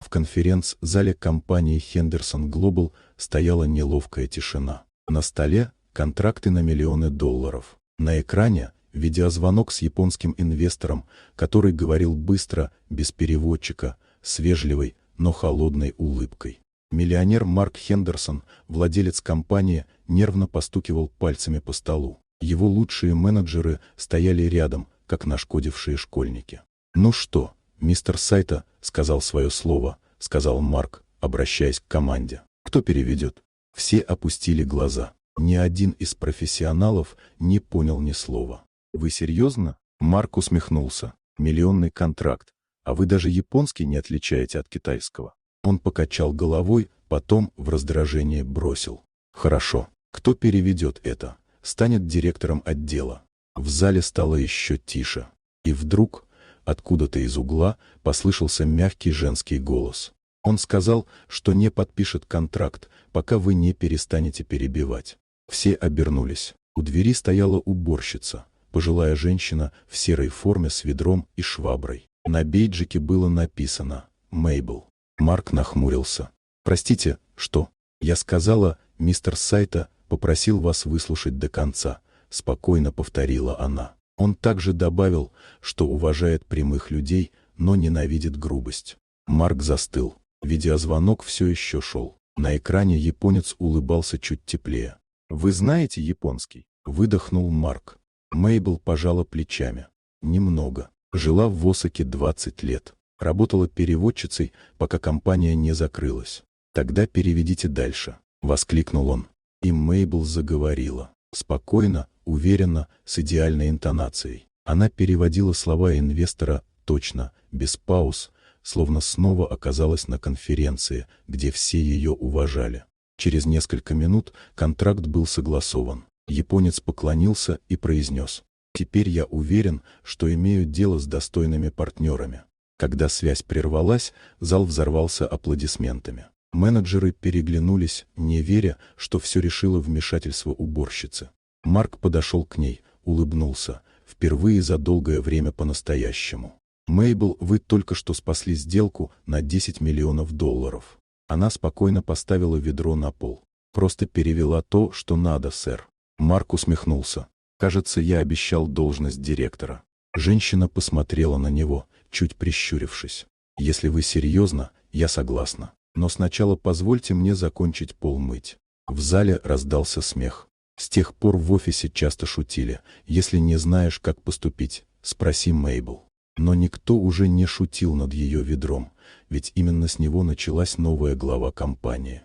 В конференц-зале компании Henderson Global стояла неловкая тишина. На столе контракты на миллионы долларов. На экране видеозвонок с японским инвестором, который говорил быстро, без переводчика, с вежливой, но холодной улыбкой. Миллионер Марк Хендерсон, владелец компании, нервно постукивал пальцами по столу. Его лучшие менеджеры стояли рядом, как нашкодившие школьники. «Ну что, мистер Сайта сказал свое слово», — сказал Марк, обращаясь к команде. «Кто переведет?» Все опустили глаза. Ни один из профессионалов не понял ни слова. «Вы серьезно?» Марк усмехнулся. «Миллионный контракт. А вы даже японский не отличаете от китайского». Он покачал головой, потом в раздражении бросил. «Хорошо. Кто переведет это? Станет директором отдела». В зале стало еще тише. И вдруг, откуда-то из угла, послышался мягкий женский голос. Он сказал, что не подпишет контракт, пока вы не перестанете перебивать. Все обернулись. У двери стояла уборщица, пожилая женщина в серой форме с ведром и шваброй. На бейджике было написано «Мейбл». Марк нахмурился. «Простите, что?» «Я сказала, мистер Сайта попросил вас выслушать до конца», — спокойно повторила она. Он также добавил, что уважает прямых людей, но ненавидит грубость. Марк застыл. Видеозвонок все еще шел. На экране японец улыбался чуть теплее. «Вы знаете японский?» — выдохнул Марк. Мейбл пожала плечами. «Немного. Жила в Осаке 20 лет. Работала переводчицей, пока компания не закрылась». «Тогда переведите дальше», — воскликнул он. И Мейбл заговорила. Спокойно, уверенно, с идеальной интонацией. Она переводила слова инвестора точно, без пауз, словно снова оказалась на конференции, где все ее уважали. Через несколько минут контракт был согласован. Японец поклонился и произнес: «Теперь я уверен, что имею дело с достойными партнерами». Когда связь прервалась, зал взорвался аплодисментами. Менеджеры переглянулись, не веря, что все решило вмешательство уборщицы. Марк подошел к ней, улыбнулся, впервые за долгое время по-настоящему. «Мейбл, вы только что спасли сделку на 10 миллионов долларов». Она спокойно поставила ведро на пол. «Просто перевела то, что надо, сэр». Марк усмехнулся. «Кажется, я обещал должность директора». Женщина посмотрела на него, чуть прищурившись. «Если вы серьезно, я согласна. Но сначала позвольте мне закончить пол мыть». В зале раздался смех. С тех пор в офисе часто шутили: «Если не знаешь, как поступить, спроси Мейбл». Но никто уже не шутил над ее ведром, ведь именно с него началась новая глава компании.